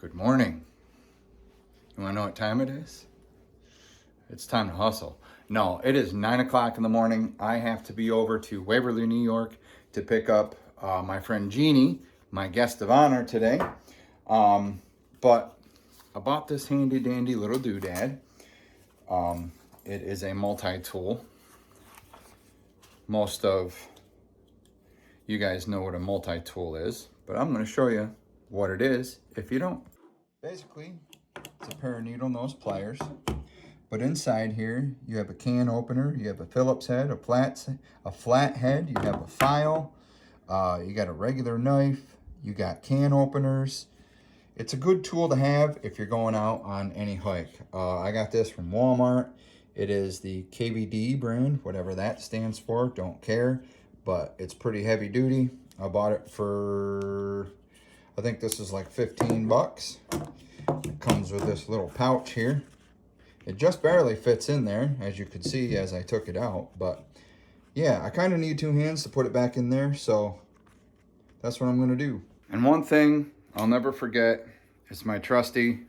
Good morning. You wanna know what time it is? It's time to hustle. No, it is 9 o'clock in the morning. I have to be over to Waverly, New York to pick up my friend Jeannie, my guest of honor today. But I bought this handy dandy little doodad. It is a multi-tool. Most of you guys know what a multi-tool is, but I'm gonna show you what it is if you don't. Basically, it's a pair of needle nose pliers, but inside here you have a can opener, you have a Phillips head, a flat head, you have a file, you got a regular knife, you got can openers. It's a good tool to have if you're going out on any hike. I got this from Walmart. It is the KVD brand, whatever that stands for, don't care, but it's pretty heavy duty. I bought it for, I think this is like 15 bucks. It comes with this little pouch here. It just barely fits in there, as you could see as I took it out. But yeah, I kind of need two hands to put it back in there, so that's what I'm gonna do. And one thing I'll never forget is my trusty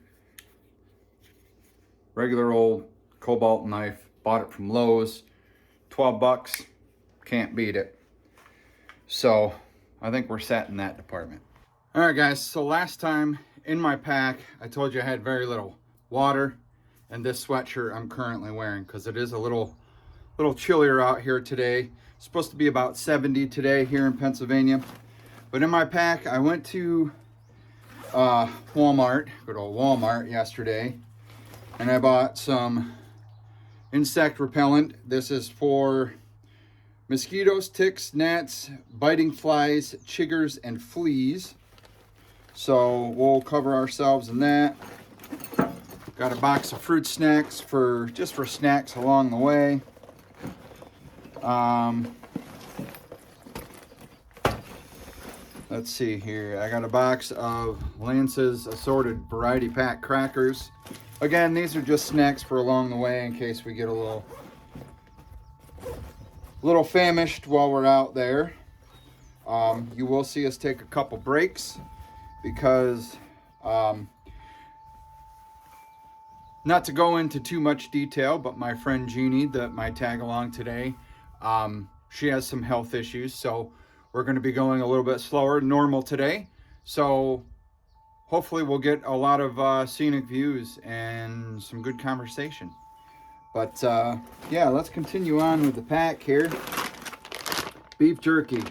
regular old cobalt knife. Bought it from Lowe's, 12 bucks, can't beat it. So I think we're set in that department. All right guys, so last time in my pack, I told you I had very little water and this sweatshirt I'm currently wearing because it is a little chillier out here today. It's supposed to be about 70 today here in Pennsylvania. But in my pack, I went to Walmart, good old Walmart yesterday, and I bought some insect repellent. This is for mosquitoes, ticks, gnats, biting flies, chiggers, and fleas. So we'll cover ourselves in that. Got a box of fruit snacks just for snacks along the way. Let's see here. I got a box of Lance's assorted variety pack crackers. Again, these are just snacks for along the way in case we get a little famished while we're out there. You will see us take a couple breaks because not to go into too much detail, but my friend Jeannie, my tag along today, she has some health issues, so we're going to be going a little bit slower than normal today. So hopefully we'll get a lot of scenic views and some good conversation. But yeah, let's continue on with the pack here. Beef jerky.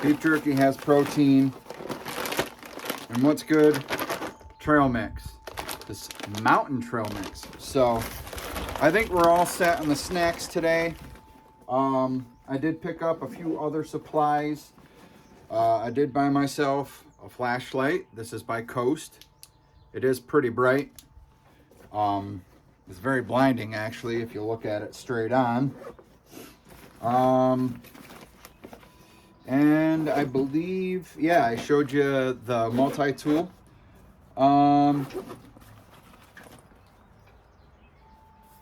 Beef jerky has protein. And what's good? Trail mix. This mountain trail mix. So I think we're all set on the snacks today. I did pick up a few other supplies. I did buy myself a flashlight. This is by Coast. It is pretty bright. It's very blinding actually if you look at it straight on. And I believe, yeah, I showed you the multi-tool.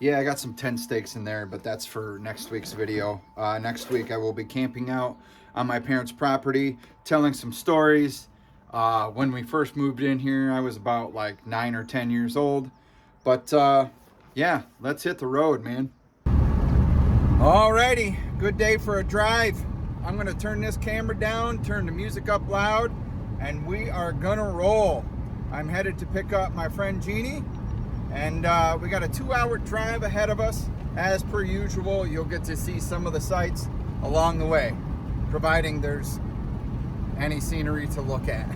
Yeah, I got some tent stakes in there, but that's for next week's video. Next week I will be camping out on my parents' property, telling some stories. When we first moved in here, I was about like 9 or 10 years old. But yeah, let's hit the road, man. Alrighty, good day for a drive. I'm gonna turn this camera down, turn the music up loud, and we are gonna roll. I'm headed to pick up my friend Jeannie, and we got a 2-hour drive ahead of us. As per usual, you'll get to see some of the sights along the way, providing there's any scenery to look at.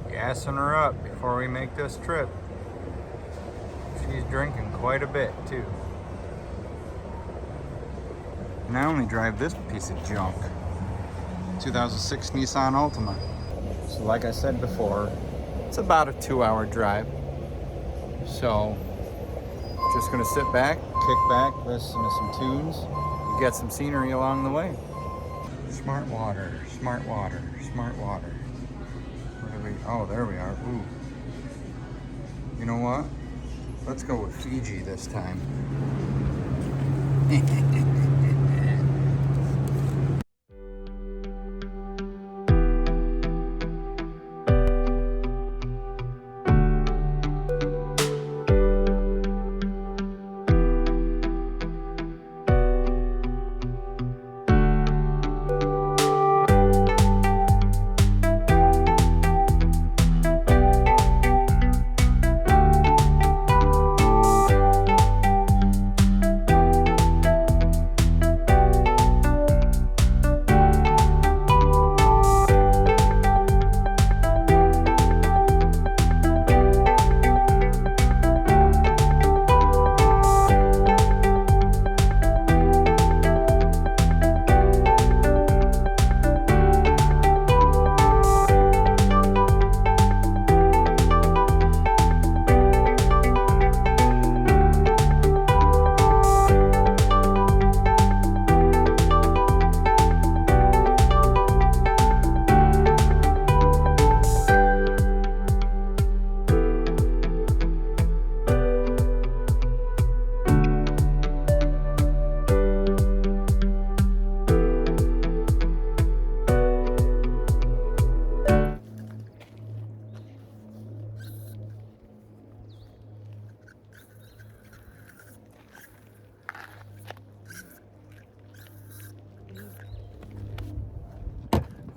Gassing her up before we make this trip. She's drinking quite a bit too. And I only drive this piece of junk. 2006 Nissan Altima. So like I said before, it's about a 2-hour drive. So just gonna sit back, kick back, listen to some tunes, and get some scenery along the way. Smart water, smart water, smart water. Where do we, oh, there we are. Ooh. You know what? Let's go with Fiji this time.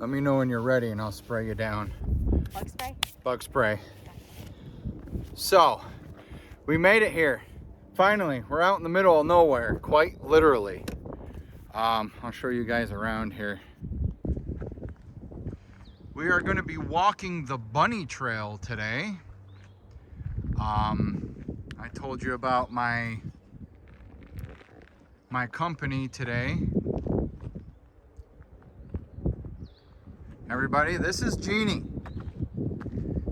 Let me know when you're ready and I'll spray you down. Bug spray? Bug spray. So, we made it here. Finally, we're out in the middle of nowhere, quite literally. I'll show you guys around here. We are going to be walking the bunny trail today. I told you about my company today. Everybody, this is Jeannie.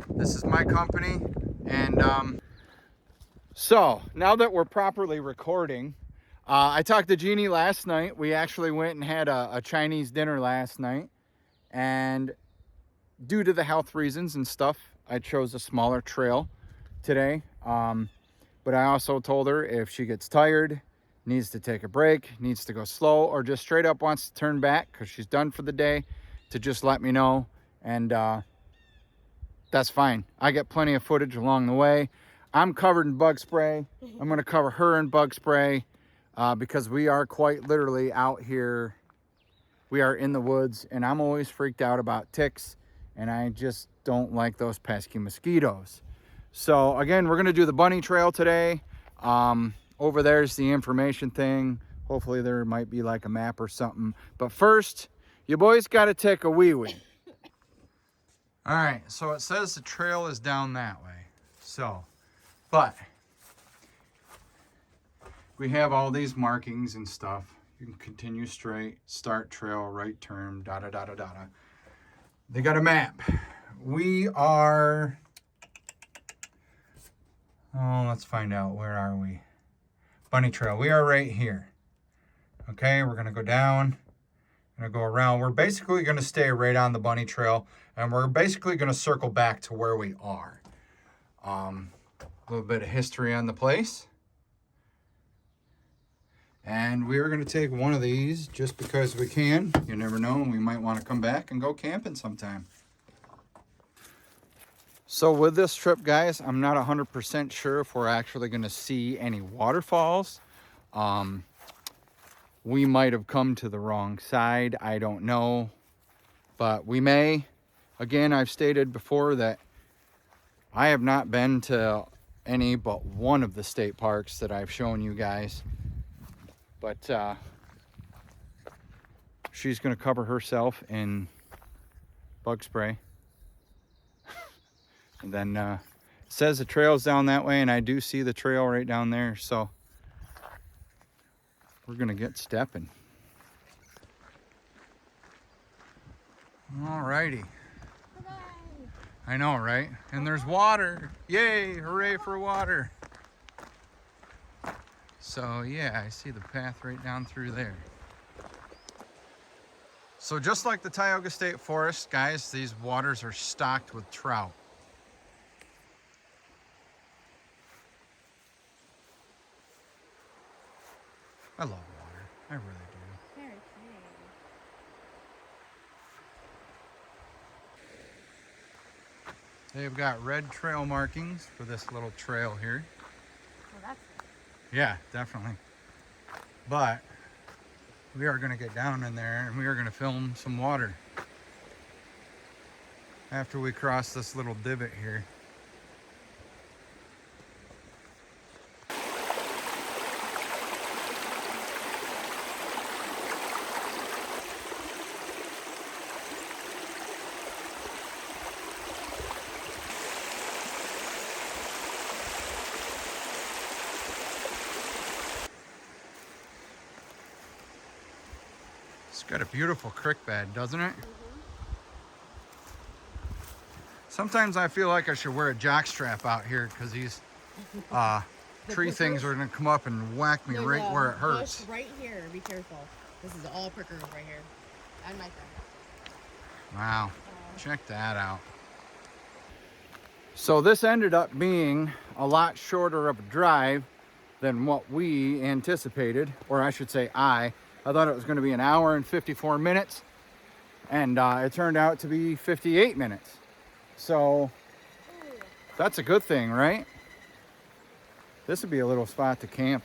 This is my company. And so now that we're properly recording, I talked to Jeannie last night. We actually went and had a Chinese dinner last night. And due to the health reasons and stuff, I chose a smaller trail today. But I also told her if she gets tired, needs to take a break, needs to go slow, or just straight up wants to turn back because she's done for the day, to just let me know. And that's fine. I get plenty of footage along the way. I'm covered in bug spray. I'm going to cover her in bug spray because we are quite literally out here. We are in the woods, and I'm always freaked out about ticks, and I just don't like those pesky mosquitoes. So again, we're going to do the bunny trail today. Over there's the information thing. Hopefully there might be like a map or something. But first, you boys got to take a wee-wee. All right, so it says the trail is down that way. So, but we have all these markings and stuff. You can continue straight, start trail, right turn, da-da-da-da-da. They got a map. We are... Oh, let's find out. Where are we? Bunny Trail. We are right here. Okay, we're going to go down. Going to go around. We're basically going to stay right on the Bunny Trail. And we're basically going to circle back to where we are. A little bit of history on the place. And we are going to take one of these just because we can. You never know. We might want to come back and go camping sometime. So with this trip, guys, I'm not 100% sure if we're actually going to see any waterfalls. We might have come to the wrong side. I don't know. But we may. Again, I've stated before that I have not been to any but one of the state parks that I've shown you guys. But she's going to cover herself in bug spray. And then it says the trail's down that way, and I do see the trail right down there. So we're going to get stepping. All righty. I know, right? And there's water. Yay, hooray for water. So yeah, I see the path right down through there. So just like the Tioga State Forest, guys, these waters are stocked with trout. I love water. I really do. Very pretty. They've got red trail markings for this little trail here. Well, that's Yeah, definitely. But we are going to get down in there and we are going to film some water after we cross this little divot here. It's got a beautiful creek bed, doesn't it? Sometimes I feel like I should wear a jock strap out here because these tree things are going to come up and whack me right where it hurts. Right here, be careful. This is all prickers right here. And my friend. Wow, check that out. So this ended up being a lot shorter of a drive than what we anticipated, or I should say I thought it was going to be an hour and 54 minutes, and it turned out to be 58 minutes. So that's a good thing, right? This would be a little spot to camp.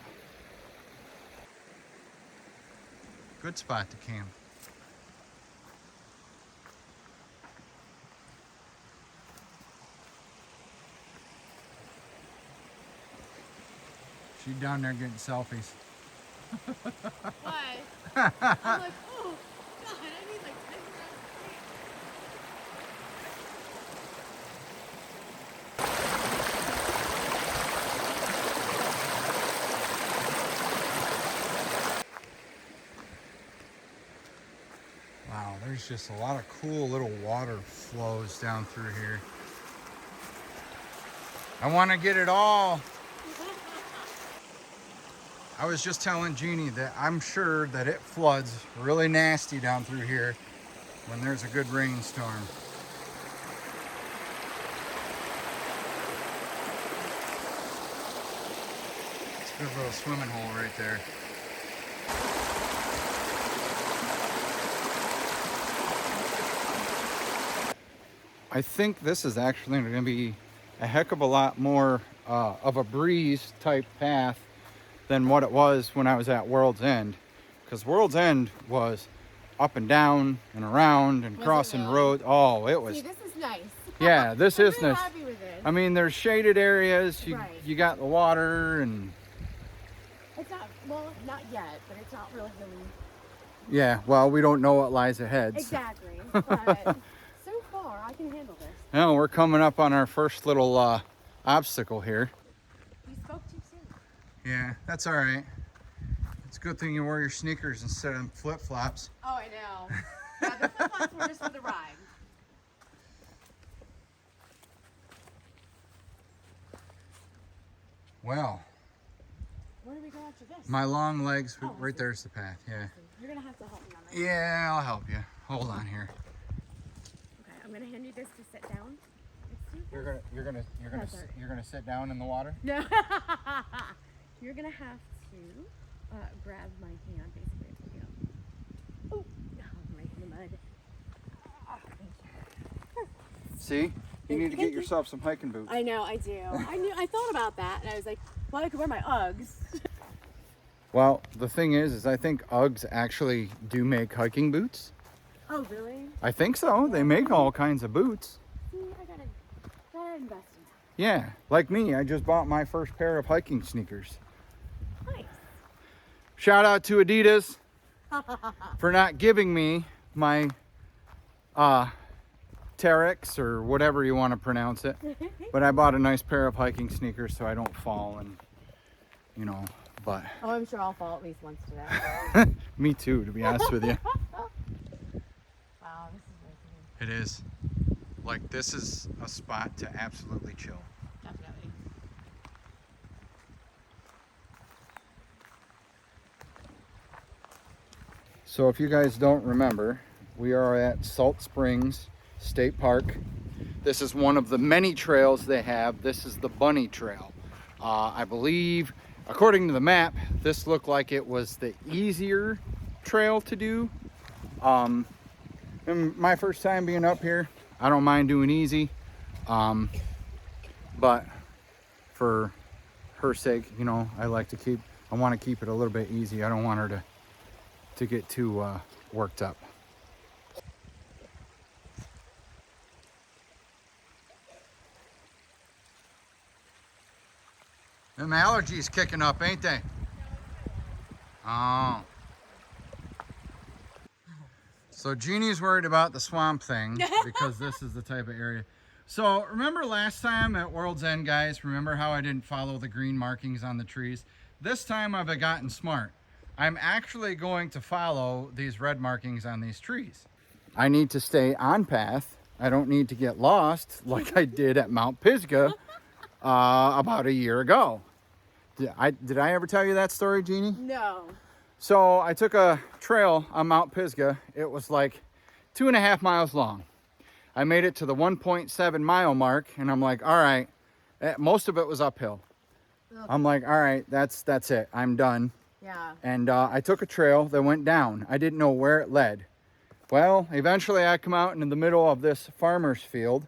Good spot to camp. She's down there getting selfies. Why? I'm like, oh, God, I need like 10 rounds. Wow, there's just a lot of cool little water flows down through here. I want to get it all. I was just telling Jeannie that I'm sure that it floods really nasty down through here when there's a good rainstorm. It's a good little swimming hole right there. I think this is actually going to be a heck of a lot more of a breeze type path than what it was when I was at World's End. Because World's End was up and down and around and crossing roads. Oh, it was. See, this is nice. Yeah, this is really nice. Happy with it. I mean, there's shaded areas. You got the water and. It's not, well, not yet, but it's not really hilly. Yeah, well, we don't know what lies ahead. Exactly. But so far, I can handle this. Now we're coming up on our first little obstacle here. You spoke too soon. Yeah, that's all right. It's a good thing you wear your sneakers instead of flip-flops. Oh, I know. Yeah, the flip-flops were just for the ride. Well, Where do we go after this? my long legs, Oh, right there's the path, yeah. You're going to have to help me on that. Yeah, I'll help you. Hold on here. Okay, I'm going to hand you this to sit down. You're That's gonna sit down in the water? No. You're going to have to grab my hand, basically. and pick it up. Oh, I'm right in the mud. Oh, thank you. See? You need to get yourself some hiking boots. I know, I do. I thought about that, and I was like, well, I could wear my Uggs. Well, the thing is I think Uggs actually do make hiking boots. Oh, really? I think so. They make all kinds of boots. See, I gotta invest in that. Yeah, like me, I just bought my first pair of hiking sneakers. Nice. Shout out to Adidas for not giving me my Terex or whatever you want to pronounce it. But I bought a nice pair of hiking sneakers so I don't fall and, you know, but. Oh, I'm sure I'll fall at least once today. Me too, to be honest with you. Wow, this is really It is. Like, this is a spot to absolutely chill. Definitely. So if you guys don't remember, we are at Salt Springs State Park. This is one of the many trails they have. This is the Bunny Trail. I believe, according to the map, this looked like it was the easier trail to do. And my first time being up here, I don't mind doing easy. But for her sake, you know, I want to keep it a little bit easy. I don't want her to get too worked up. Them allergies kicking up, ain't they? Oh. So Jeannie's worried about the swamp thing because this is the type of area. So remember last time at World's End, guys, remember how I didn't follow the green markings on the trees? This time I've gotten smart. I'm actually going to follow these red markings on these trees. I need to stay on path. I don't need to get lost like I did at Mount Pisgah about a year ago. Did I ever tell you that story, Jeannie? No. So I took a trail on Mount Pisgah. It was like 2.5 miles long. I made it to the 1.7 mile mark and I'm like, all right, most of it was uphill. Ugh. I'm like, all right, that's it. I'm done. Yeah. And I took a trail that went down. I didn't know where it led. Well, eventually I come out into the middle of this farmer's field.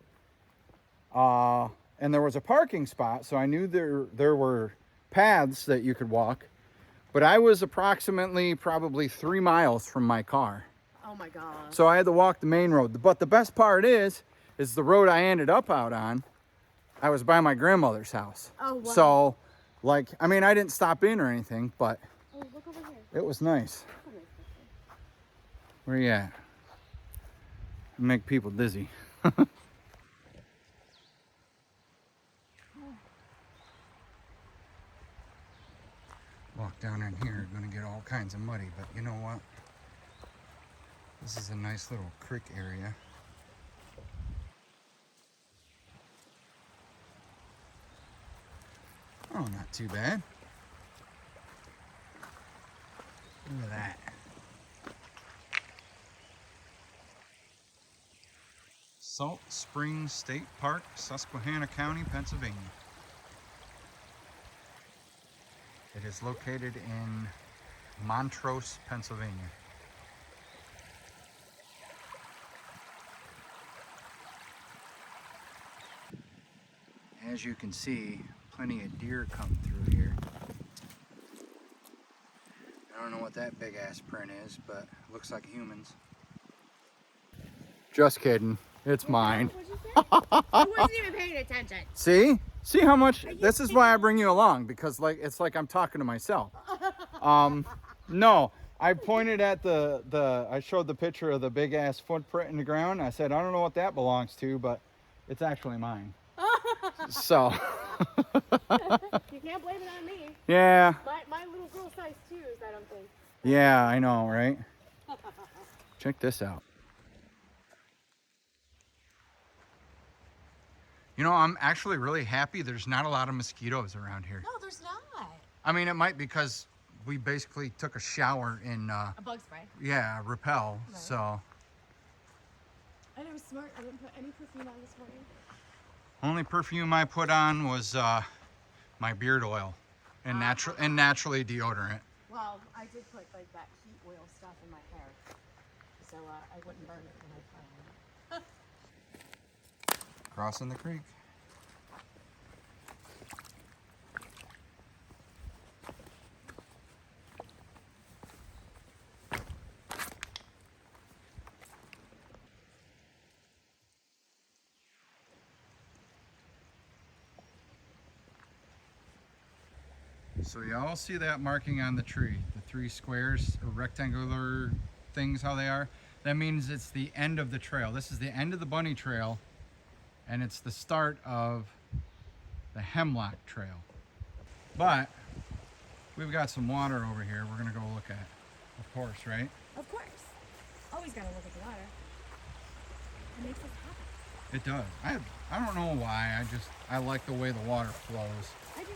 And there was a parking spot. So I knew there were paths that you could walk. But I was approximately probably 3 miles from my car. Oh my God. So I had to walk the main road. But the best part is the road I ended up out on, I was by my grandmother's house. Oh, wow. So Like, I mean, I didn't stop in or anything, but Oh, look over here. it was nice. That's a nice picture. Where you at? Make people dizzy. Walk down in here, gonna get all kinds of muddy, but you know what? This is a nice little creek area. Oh, not too bad. Look at that. Salt Springs State Park, Susquehanna County, Pennsylvania. It is located in Montrose, Pennsylvania. As you can see, plenty of deer come through here. I don't know what that big ass print is, but it looks like humans. Just kidding. It's mine. What'd you say? I wasn't even paying attention. See? See how much? This is why I bring you along, because like it's like I'm talking to myself. No, I pointed at I showed the picture of the big ass footprint in the ground. I said, I don't know what that belongs to, but it's actually mine. So. You can't blame it on me. Yeah. My little girl size twos, I don't think. Yeah, I know, right? Check this out. You know, I'm actually really happy there's not a lot of mosquitoes around here. No, there's not. I mean, it might be because we basically took a shower in, A bug spray. yeah, Repel, Right. so. And it was smart. I didn't put any perfume on this morning. Only perfume I put on was my beard oil and naturally deodorant. Well, I did put like that heat oil stuff in my hair, so I wouldn't burn it when I put it on. Crossing the creek. So y'all see that marking on the tree, the 3 squares or rectangular things, how they are? That means it's the end of the trail. This is the end of the bunny trail, and it's the start of the Hemlock Trail. But we've got some water over here we're gonna go look at, of course, right? Of course. Always gotta look at the water. It makes us happy. It does. I don't know why, I like the way the water flows. I do too.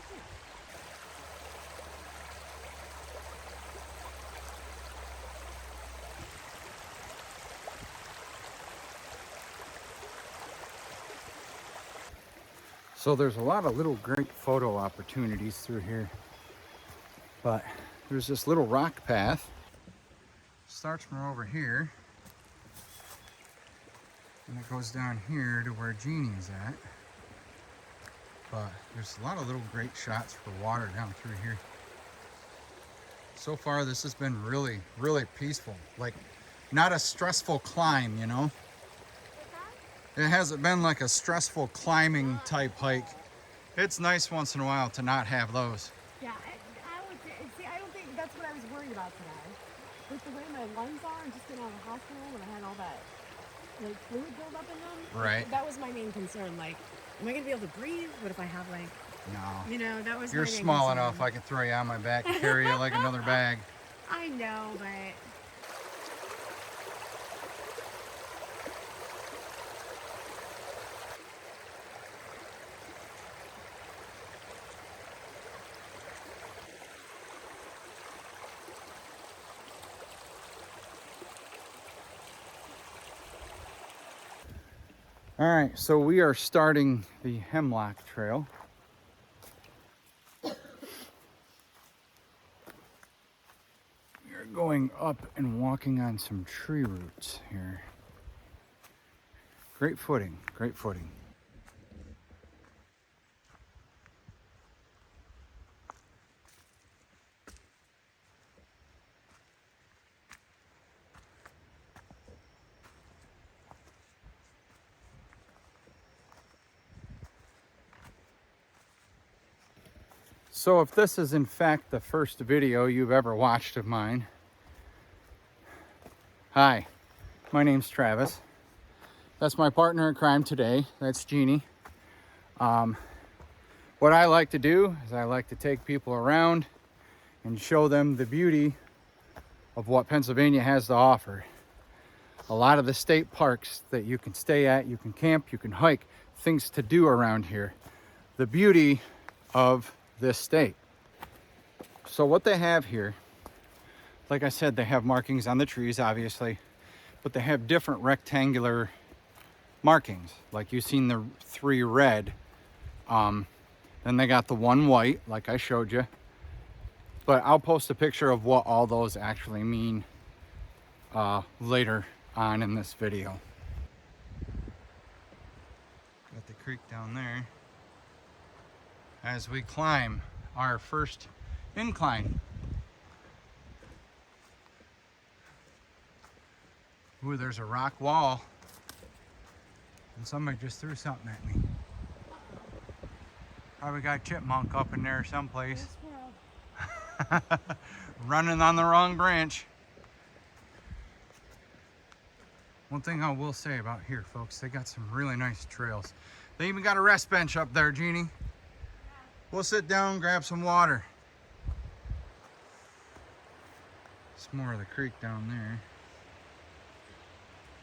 So there's a lot of little great photo opportunities through here. But there's this little rock path. Starts from over here. And it goes down here to where Jeannie's at. But there's a lot of little great shots for water down through here. So far this has been really, really peaceful. Like, not a stressful climb, you know? It hasn't been like a stressful climbing type hike. It's nice once in a while to not have those. Yeah, I don't think that's what I was worried about today. With the way my lungs are and just getting out of the hospital when I had all that like fluid build up in them. Right. That was my main concern. Like, am I gonna be able to breathe? What if I have like, No. you know, that was You're my main small concern. enough I can throw you on my back and carry you like another bag. I know, but All right, so we are starting the Hemlock Trail. We are going up and walking on some tree roots here. Great footing, great footing. So if this is in fact the first video you've ever watched of mine, hi, my name's Travis. That's my partner in crime today. That's Jeannie. What I like to do is I like to take people around and show them the beauty of what Pennsylvania has to offer. A lot of the state parks that you can stay at, you can camp, you can hike, things to do around here. The beauty of this state. So what they have here, like I said, they have markings on the trees, obviously, but they have different rectangular markings. Like you've seen the 3 red. Then they got the 1 white, like I showed you. But I'll post a picture of what all those actually mean later on in this video. Got the creek down there as we climb our first incline. Ooh, there's a rock wall. And somebody just threw something at me. Probably got chipmunk up in there someplace. Running on the wrong branch. One thing I will say about here, folks, they got some really nice trails. They even got a rest bench up there, Jeannie. We'll sit down, grab some water. It's more of the creek down there.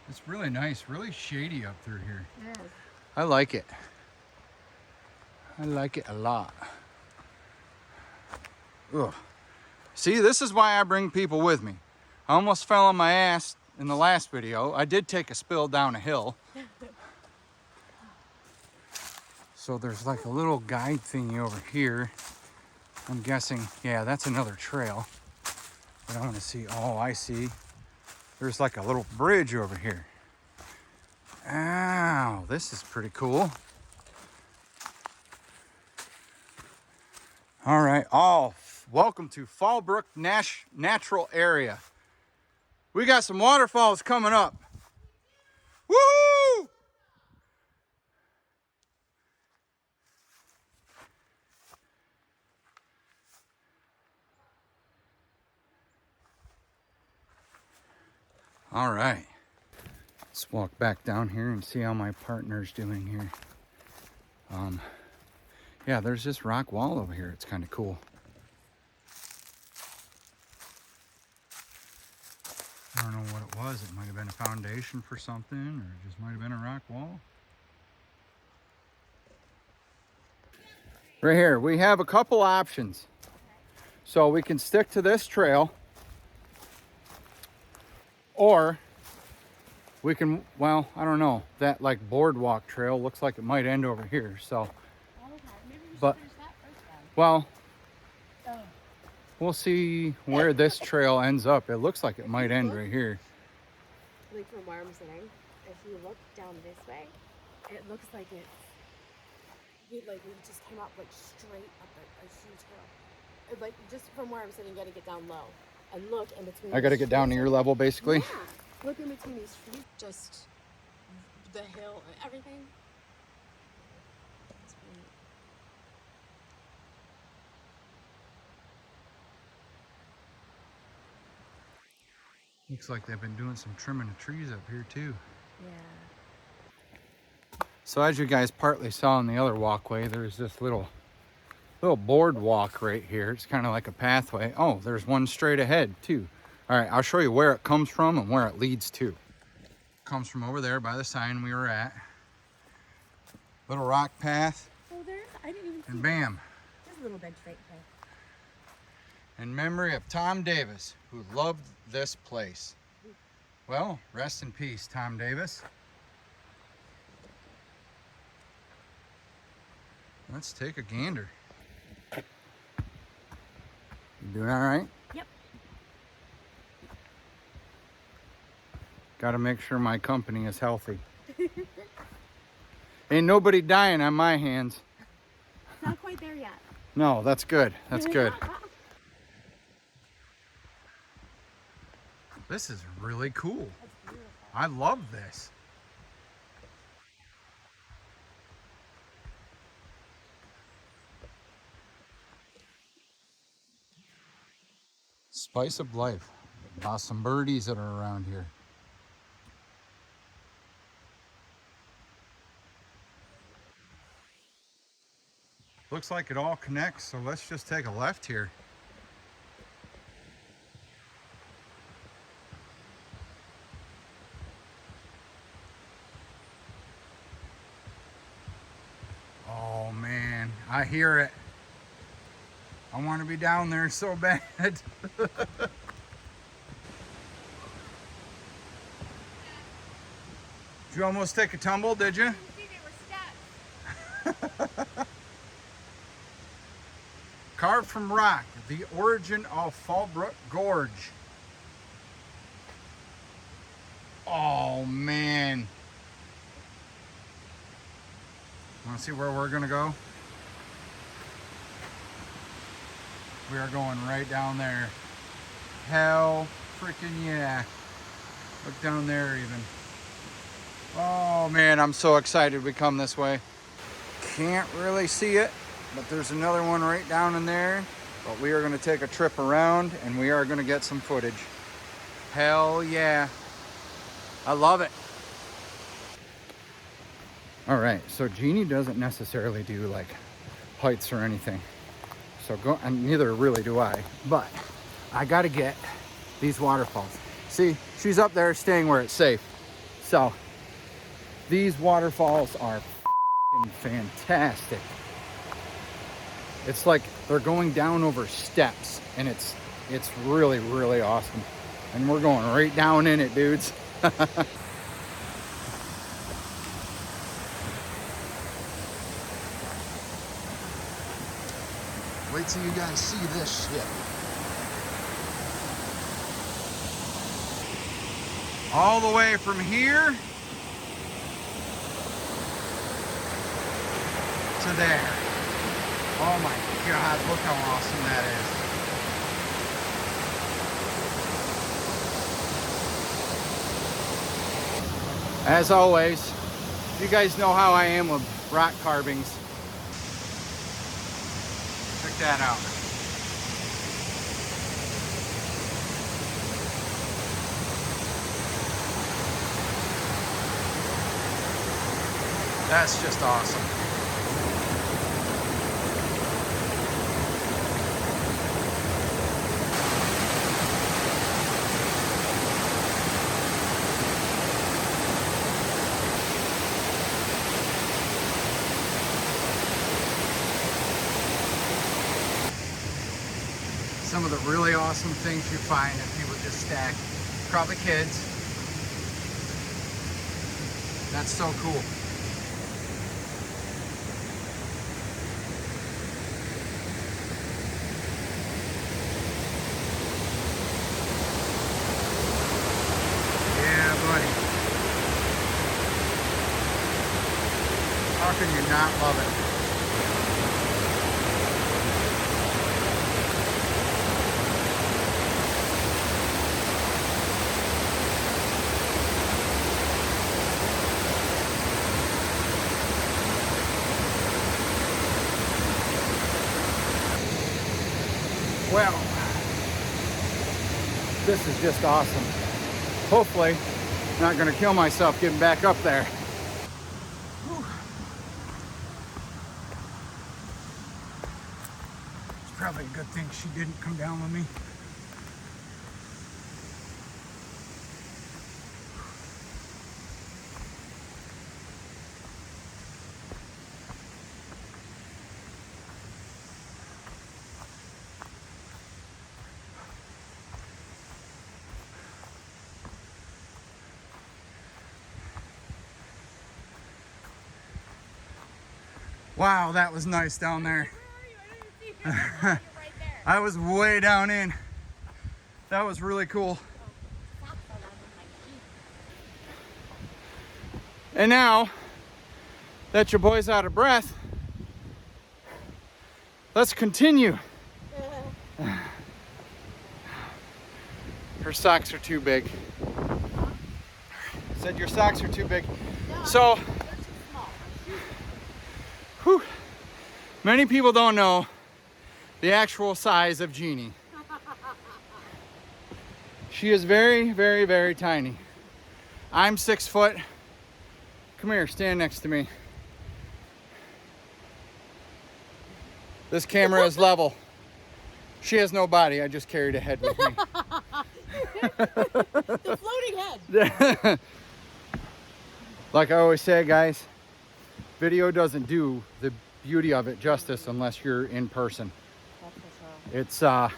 It's really nice, really shady up through here. Yes. I like it. I like it a lot. Ugh. See, this is why I bring people with me. I almost fell on my ass in the last video. I did take a spill down a hill. So there's like a little guide thingy over here. I'm guessing, yeah, that's another trail. But I want to see, oh, I see. There's like a little bridge over here. Ow, this is pretty cool. All right, welcome to Fallbrook Natural Area. We got some waterfalls coming up. Woo! All right, let's walk back down here and see how my partner's doing here. Yeah, there's this rock wall over here. It's kind of cool. I don't know what it was. It might have been a foundation for something, or it just might have been a rock wall. Right here, we have a couple options. So we can stick to this trail, or we can, well, I don't know. That like boardwalk trail looks like it might end over here, so. But, well, we'll see where this trail ends up. It looks like it might end right here. Like from where I'm sitting, if you look down this way, it looks like it's, we just came up like straight up a huge hill. Like just from where I'm sitting, you gotta get down low and look in between. I gotta get down to your level, basically. Yeah, look in between these trees, just the hill and everything. Looks like they've been doing some trimming of trees up here too. Yeah. So as you guys partly saw in the other walkway, there's this little boardwalk right here. It's kind of like a pathway. Oh, there's one straight ahead too. All right, I'll show you where it comes from and where it leads to. It comes from over there by the sign we were at. Little rock path. Oh, there's, I didn't even see. And bam. There's a little bench right there. In memory of Tom Davis, who loved this place. Well, rest in peace, Tom Davis. Let's take a gander. You doing all right? Yep. Got to make sure my company is healthy. Ain't nobody dying on my hands. Not quite there yet. No, that's good. That's good. This is really cool. I love this. Spice of life. Some birdies that are around here. Looks like it all connects, so let's just take a left here. Oh man, I hear it. I want to be down there so bad. Did you almost take a tumble, did you? I didn't see they were steps. Carved from rock, the origin of Fallbrook Gorge. Oh man. Want to see where we're gonna go? We are going right down there. Hell freaking yeah. Look down there even. Oh man, I'm so excited we come this way. Can't really see it, but there's another one right down in there. But we are gonna take a trip around and we are gonna get some footage. Hell yeah. I love it. All right, so Jeannie doesn't necessarily do like heights or anything. So go, and neither really do I, but I gotta get these waterfalls. See, she's up there staying where it's safe. So these waterfalls are f***ing fantastic. It's like they're going down over steps and it's really, really awesome. And we're going right down in it, dudes. Wait till you guys see this shit. All the way from here to there. Oh my God, look how awesome that is. As always, you guys know how I am with rock carvings. Check that out. That's just awesome. Some of the really awesome things you find if you would just stack. Probably kids. That's so cool. Yeah, buddy. How can you not love it? Well, this is just awesome. Hopefully, I'm not going to kill myself getting back up there. Whew. It's probably a good thing she didn't come down with me. Wow, that was nice down there. I was way down in. That was really cool. And now that your boy's out of breath, let's continue. Her socks are too big. Said your socks are too big. No, So, they're too small. whew, many people don't know the actual size of Jeannie. She is very, very, very tiny. I'm 6 foot. Come here, stand next to me. This camera is level. She has no body. I just carried a head with me. The floating head. Like I always say, guys, video doesn't do the beauty of it justice unless you're in person. That's for sure.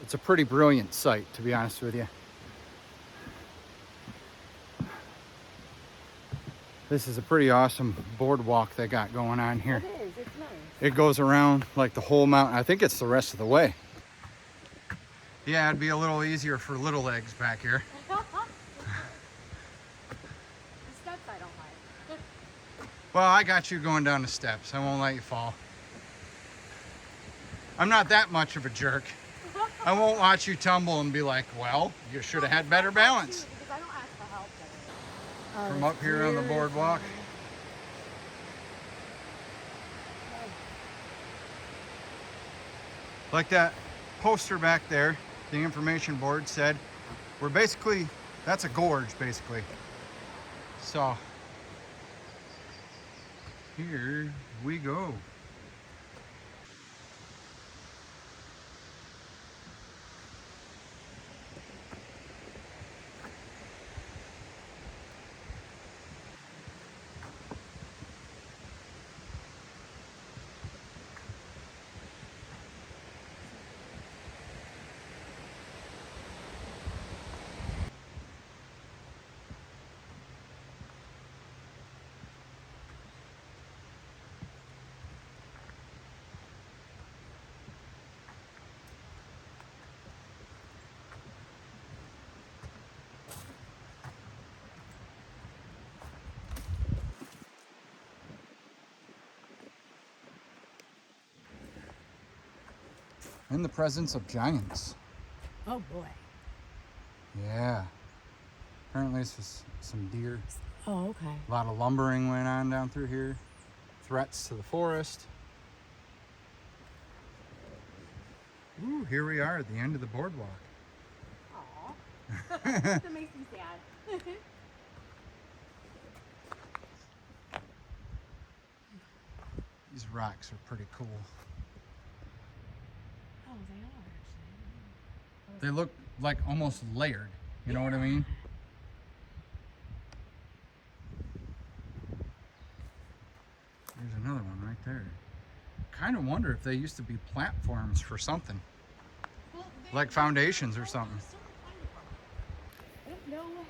It's a pretty brilliant sight, to be honest with you. This is a pretty awesome boardwalk they got going on here. It is. It's nice. It goes around like the whole mountain. I think it's the rest of the way. Yeah, it'd be a little easier for little legs back here. The steps I don't like. Well, I got you going down the steps. I won't let you fall. I'm not that much of a jerk. I won't watch you tumble and be like, well, you should have had better balance. Because I don't ask for help. From up here on the boardwalk. Like that poster back there, the information board said, we're basically, that's a gorge basically. So, here we go. In the presence of giants. Oh boy. Yeah. Apparently this was some deer. Oh, okay. A lot of lumbering went on down through here. Threats to the forest. Ooh, here we are at the end of the boardwalk. Aw. That makes me sad. These rocks are pretty cool. Oh, they are actually. They look like almost layered. You know what I mean? There's another one right there. Kind of wonder if they used to be platforms for something. Well, Like foundations or something. I don't know.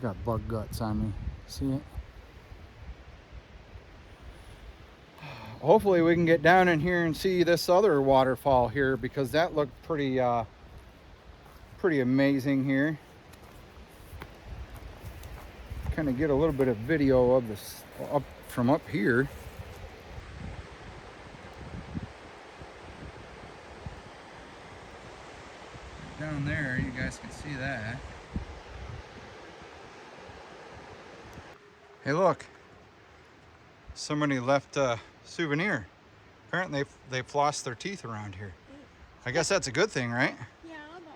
Got bug guts on me. See it? Hopefully we can get down in here and see this other waterfall here, because that looked pretty pretty amazing here. Kind of get a little bit of video of this up from up here. Down there, you guys can see that. Hey, look. Somebody left a souvenir. Apparently they flossed their teeth around here. I guess that's a good thing, right? Yeah, but.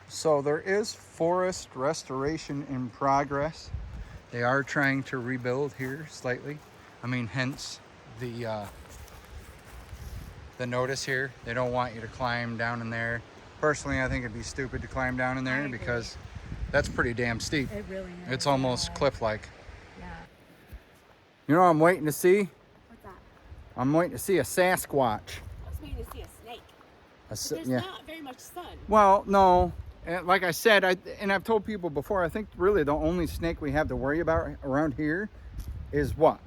So there is forest restoration in progress. They are trying to rebuild here slightly. I mean, hence the notice here. They don't want you to climb down in there. Personally, I think it'd be stupid to climb down in there because that's pretty damn steep. It really is. It's almost cliff-like. Yeah. You know what I'm waiting to see? What's that? I'm waiting to see a Sasquatch. I was waiting to see a snake. There's Yeah. not very much sun. Well, no. And like I said, I've told people before, I think really the only snake we have to worry about around here is what?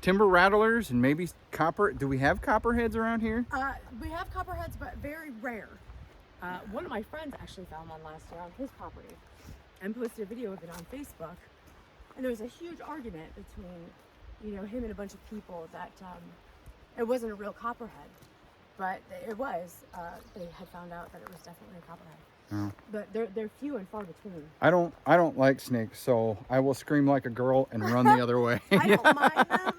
Timber rattlers and maybe copper. Do we have copperheads around here? We have copperheads, but very rare. One of my friends actually found one last year on his property and posted a video of it on Facebook. And there was a huge argument between, him and a bunch of people that it wasn't a real copperhead, but it was. They had found out that it was definitely a copperhead. Oh. But they're few and far between. I don't like snakes, so I will scream like a girl and run the other way. I don't mind them,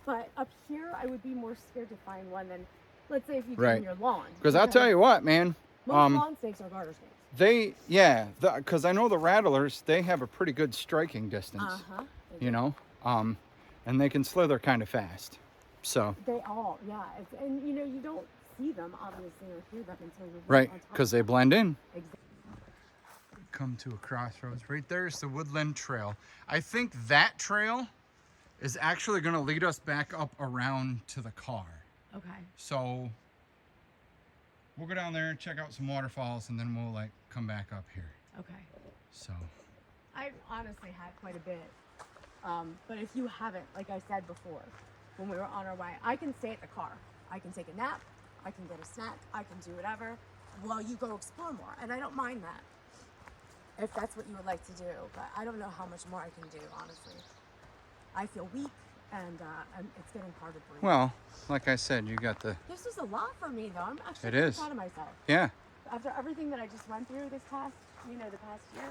but up here I would be more scared to find one than let's say if you do Right. in your lawn. Because I'll tell you what, man. Most lawn snakes are garter snakes. Because I know the rattlers, they have a pretty good striking distance. You know, and they can slither kind of fast. So. They all, yeah. And you know, you don't see them obviously or hear them until you're right, on top because of they blend in. Exactly. Come to a crossroads. Right there's the Woodland Trail. I think that trail is actually going to lead us back up around to the car. Okay. So we'll go down there and check out some waterfalls, and then we'll like come back up here. Okay. So I've honestly had quite a bit. But if you haven't, like I said before, when we were on our way, I can stay at the car. I can take a nap. I can get a snack. I can do whatever while you go explore more. And I don't mind that if that's what you would like to do. But I don't know how much more I can do, honestly. I feel weak, and it's getting hard to breathe. well, like I said, you got the. This is a lot for me, though. I'm actually It pretty is. proud of myself. Yeah. After everything that I just went through the past year,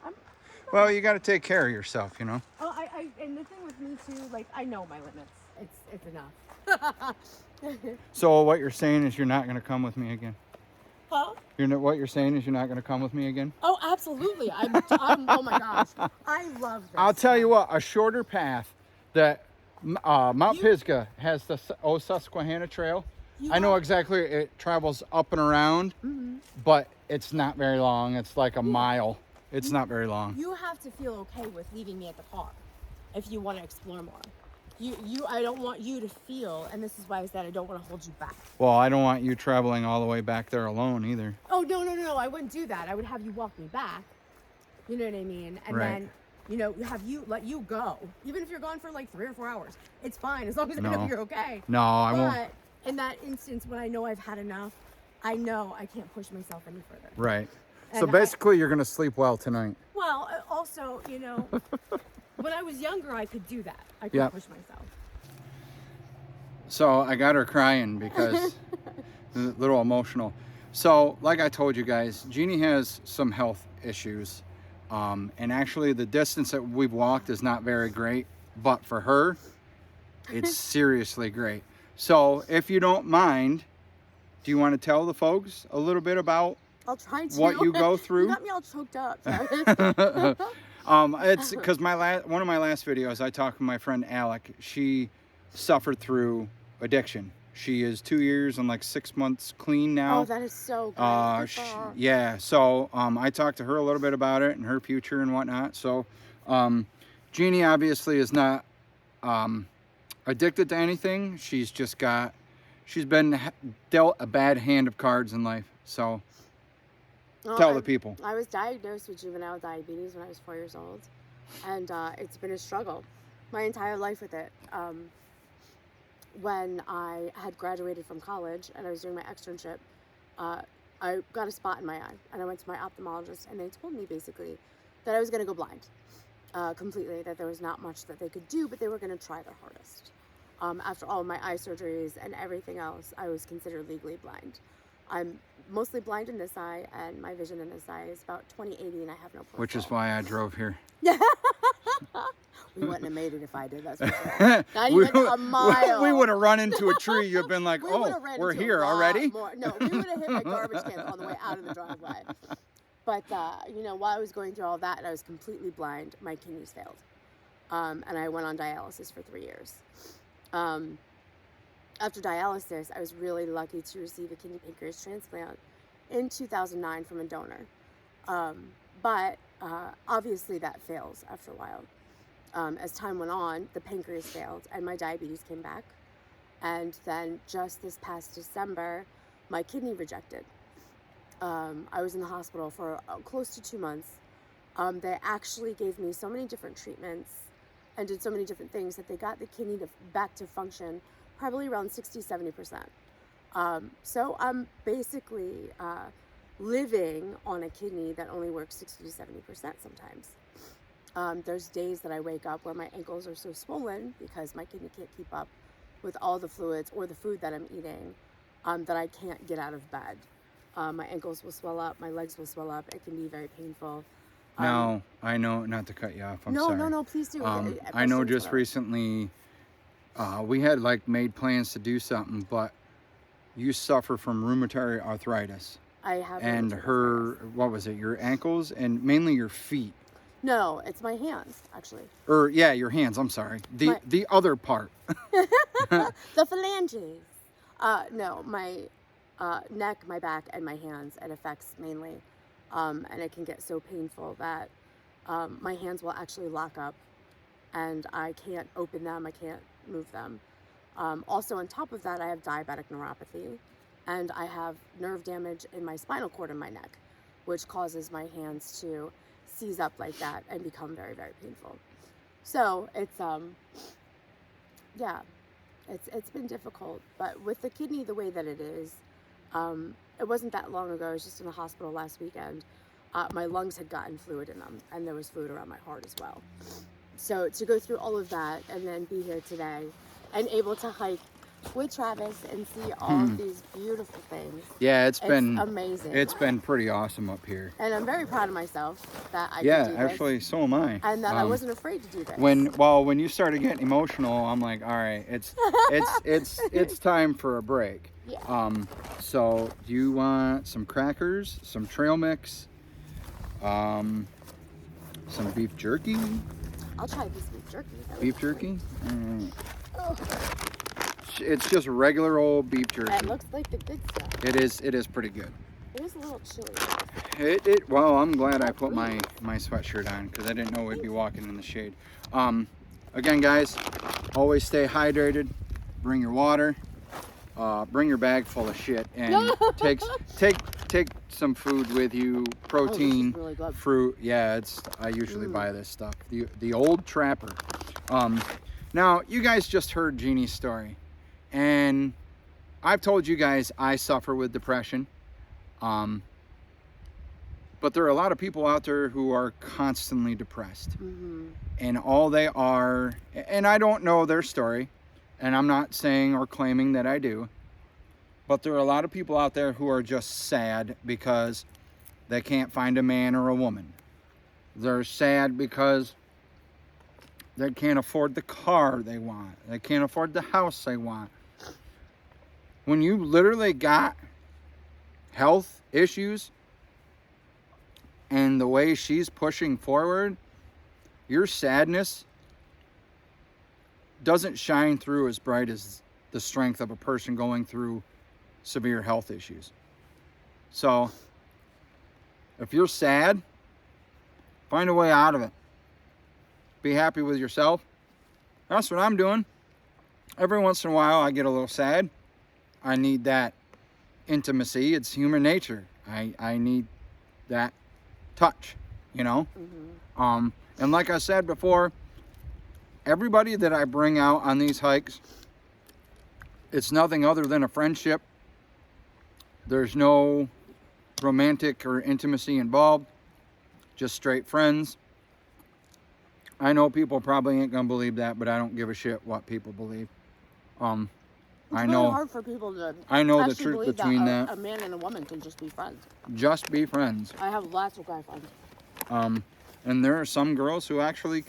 I'm. Well, you got to take care of yourself, you know. Oh, and the thing with me too, like I know my limits. It's enough. So what you're saying is you're not going to come with me again. Huh? What you're saying is you're not going to come with me again. Oh, absolutely. I'm oh my gosh, I love this. I'll tell you what, a shorter path that Mount Pisgah has the Susquehanna Trail. I know exactly. It travels up and around, but it's not very long. It's like a mile. It's not very long. You have to feel okay with leaving me at the car if you want to explore more. I don't want you to feel, and this is why I said I don't want to hold you back. Well, I don't want you traveling all the way back there alone either. Oh, no, I wouldn't do that. I would have you walk me back. You know what I mean? And Right. then, let you go. Even if you're gone for like 3 or 4 hours. It's fine, as long as I know you're okay. No, I won't. But in that instance, when I know I've had enough, I know I can't push myself any further. Right. And So basically, you're going to sleep well tonight. Well, also, when I was younger, I could do that. I could push myself. So I got her crying because a little emotional. So like I told you guys, Jeannie has some health issues. And actually the distance that we've walked is not very great. But for her, it's seriously great. So if you don't mind, do you want to tell the folks a little bit about I'll try to. what you go through? You got me all choked up. It's because one of my last videos, I talked with my friend Alec. She suffered through addiction. She is 2 years and like 6 months clean now. Oh, that is so good. Yeah. So I talked to her a little bit about it and her future and whatnot. So Jeannie obviously is not addicted to anything. She's been dealt a bad hand of cards in life. So tell the people. I was diagnosed with juvenile diabetes when I was 4 years old. And it's been a struggle my entire life with it. When I had graduated from college and I was doing my externship, I got a spot in my eye. And I went to my ophthalmologist and they told me basically that I was going to go blind completely, that there was not much that they could do, but they were going to try their hardest. After all of my eye surgeries and everything else, I was considered legally blind. I'm mostly blind in this eye, and my vision in this eye is about 20/80, and I have no peripheral. Which is why I drove here. We wouldn't have made it if I did, that's for sure. Not even a mile. We would have run into a tree. You've been like, we're here already? No, we would have hit my garbage can on the way out of the driveway. But, while I was going through all that and I was completely blind, my kidneys failed. And I went on dialysis for 3 years. After dialysis, I was really lucky to receive a kidney pancreas transplant in 2009 from a donor. But obviously that fails after a while. As time went on, the pancreas failed and my diabetes came back. And then just this past December, my kidney rejected. I was in the hospital for close to 2 months. They actually gave me so many different treatments and did so many different things that they got the kidney back to function probably around 60-70%. So I'm basically living on a kidney that only works 60-70% sometimes. There's days that I wake up where my ankles are so swollen because my kidney can't keep up with all the fluids or the food that I'm eating, that I can't get out of bed. My ankles will swell up, my legs will swell up. It can be very painful. Now, I know, not to cut you off, I'm sorry. No, please do. I know just recently we had like made plans to do something, but you suffer from rheumatoid arthritis. I have. And rheumatoid arthritis. what was it? Your ankles and mainly your feet. No, it's my hands, actually. Or yeah, your hands. I'm sorry. The other part. The phalanges. No, my neck, my back, and my hands. It affects mainly, and it can get so painful that my hands will actually lock up, and I can't open them. I can't move them. Also, on top of that, I have diabetic neuropathy, and I have nerve damage in my spinal cord in my neck, which causes my hands to seize up like that and become very, very painful. So it's yeah, it's been difficult. But with the kidney the way that it is, it wasn't that long ago. I was just in the hospital last weekend. My lungs had gotten fluid in them, and there was fluid around my heart as well. So to go through all of that and then be here today and able to hike with Travis and see all of these beautiful things. Yeah, it's been amazing. It's been pretty awesome up here. And I'm very proud of myself that I could do this. Actually, so am I. And that I wasn't afraid to do this. When you started getting emotional, I'm like, all right, it's time for a break. Yeah. So do you want some crackers, some trail mix, some beef jerky? I'll try this beef jerky. Beef jerky? It's just regular old beef jerky. It looks like the good stuff. It is pretty good. It is a little chilly. Well, I'm glad I put my sweatshirt on because I didn't know we'd be walking in the shade. Again, guys, always stay hydrated. Bring your water. Bring your bag full of shit and take some food with you. Protein, this is really good. fruit. Yeah, I usually buy this stuff. The old trapper. Now you guys just heard Jeannie's story, and I've told you guys I suffer with depression. But there are a lot of people out there who are constantly depressed, and all they are, and I don't know their story. And I'm not saying or claiming that I do, but there are a lot of people out there who are just sad because they can't find a man or a woman. They're sad because they can't afford the car they want. They can't afford the house they want. When you literally got health issues and the way she's pushing forward, your sadness doesn't shine through as bright as the strength of a person going through severe health issues. So if you're sad, find a way out of it. Be happy with yourself. That's what I'm doing. Every once in a while I get a little sad. I need that intimacy. It's human nature. I need that touch, you know? And like I said before, everybody that I bring out on these hikes, it's nothing other than a friendship. There's no romantic or intimacy involved, just straight friends. I know people probably ain't gonna believe that, but I don't give a shit what people believe. It's really hard for people to I know the actually truth believe between that that. a man and a woman can just be friends. Just be friends. I have lots of guy friends. And there are some girls who actually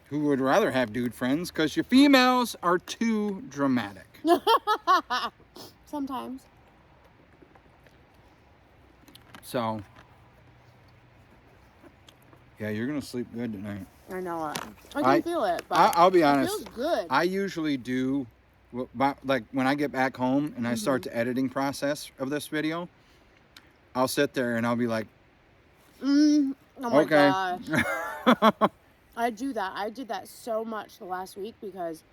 who would rather have dude friends because your females are too dramatic. Sometimes. So, yeah, you're going to sleep good tonight. I know it. I can feel it, but I'll be honest. It feels good. I usually do, like when I get back home and I start the editing process of this video, I'll sit there and I'll be like, oh my okay. gosh. I do that. I did that so much the last week because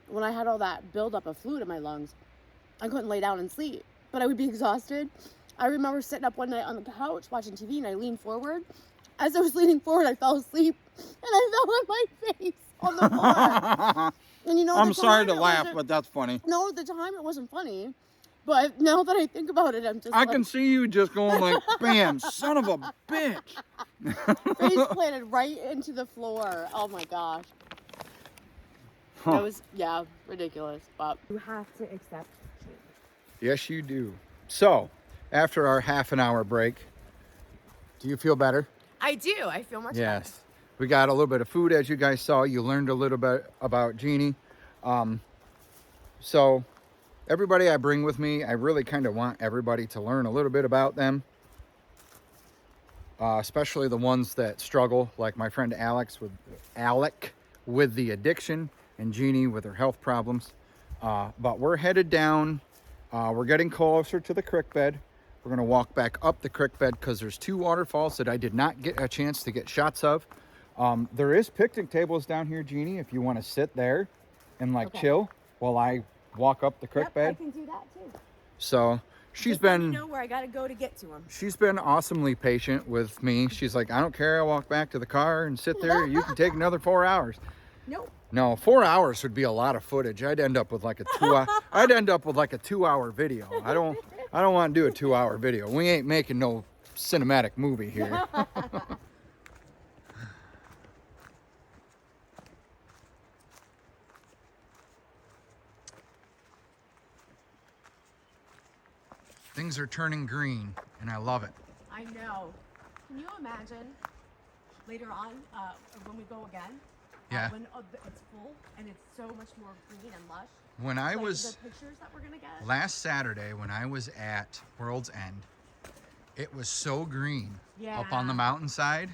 when I had all that buildup of fluid in my lungs, I couldn't lay down and sleep, but I would be exhausted. I remember sitting up one night on the couch watching TV and I leaned forward. As I was leaning forward, I fell asleep and I fell on my face on the floor. And you know, I'm sorry to laugh, but that's funny. No, at the time it wasn't funny. But now that I think about it, I'm just I can see you just going like, bam, son of a bitch. Face planted right into the floor. Oh my gosh. That was, ridiculous. But you have to accept change. Yes, you do. So, after our half an hour break, do you feel better? I do. I feel much better. Yes. We got a little bit of food, as you guys saw. You learned a little bit about Jeannie. So, everybody I bring with me, I really kind of want everybody to learn a little bit about them. Especially the ones that struggle, like my friend Alec with the addiction, and Jeannie with her health problems. But we're headed down. We're getting closer to the creek bed. We're going to walk back up the creek bed because there's 2 waterfalls that I did not get a chance to get shots of. There is picnic tables down here, Jeannie, if you want to sit there and chill while I walk up the creek bed. I can do that too. So she's Just been, let me know where I gotta go to get to them. she's been awesomely patient with me. She's like, I don't care. I'll walk back to the car and sit there. You can take another 4 hours. Nope. No, 4 hours would be a lot of footage. I'd end up with like a 2-hour video. I don't want to do a 2-hour video. We ain't making no cinematic movie here. Things are turning green, and I love it. I know. Can you imagine later on when we go again? Yeah. When it's full and it's so much more green and lush. When I was the pictures that we're gonna get last Saturday, when I was at World's End, it was so green up on the mountainside.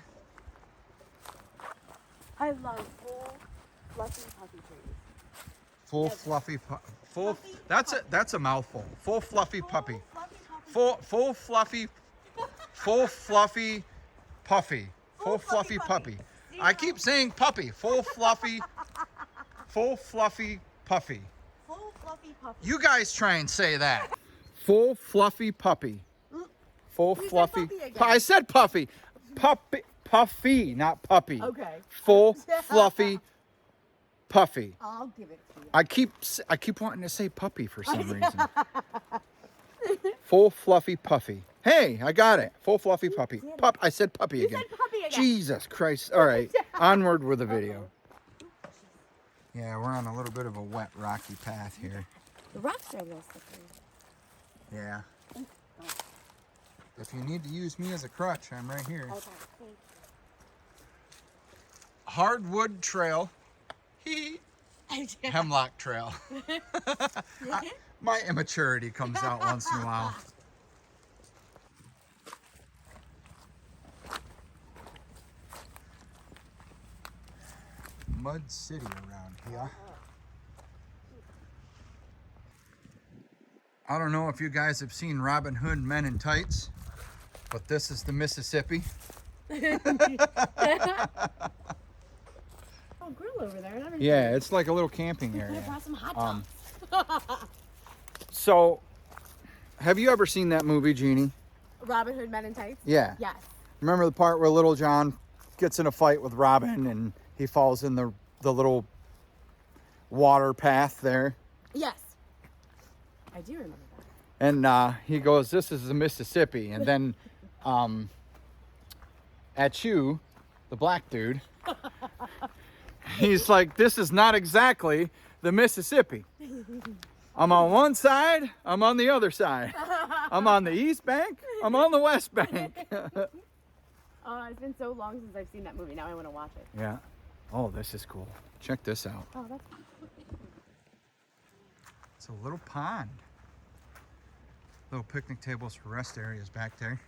I love full, fluffy puppy trees. Full Yes. fluffy, Fluffy that's a mouthful. Full fluffy puppy. Fluffy puppy. Full fluffy puffy. Full fluffy puppy. See, I keep saying puppy. Full fluffy puffy. Full fluffy puppy. You guys try and say that. Full fluffy puppy. Full You said fluffy. puppy again. I said puffy. Puffy, not puppy. Okay. Full fluffy puffy. I'll give it to you. I keep wanting to say puppy for some reason. Full fluffy puffy. Hey, I got it. Full fluffy puppy. I said puppy again. said puppy again. Jesus Christ. All right. Onward with the video. Yeah, we're on a little bit of a wet, rocky path here. The rocks are a little slippery. Yeah. If you need to use me as a crutch, I'm right here. Okay, thank you. Hardwood Trail. Hemlock Trail. My immaturity comes out once in a while. Mud City around here. I don't know if you guys have seen Robin Hood Men in Tights, but this is the Mississippi. Oh, grill over there and everything. Yeah, it's like a little camping Could have area. brought some hot dogs. So, have you ever seen that movie, Jeannie? Robin Hood Men in Tights? Yeah. Yes. Remember the part where Little John gets in a fight with Robin and he falls in the little water path there? Yes. I do remember that. And he goes, this is the Mississippi. And then at you, the black dude, he's like, this is not exactly the Mississippi. I'm on one side, I'm on the other side. I'm on the east bank, I'm on the west bank. It's been so long since I've seen that movie. Now I want to watch it. Yeah. Oh, this is cool. Check this out. Oh, that's It's a little pond. Little picnic tables for rest areas back there.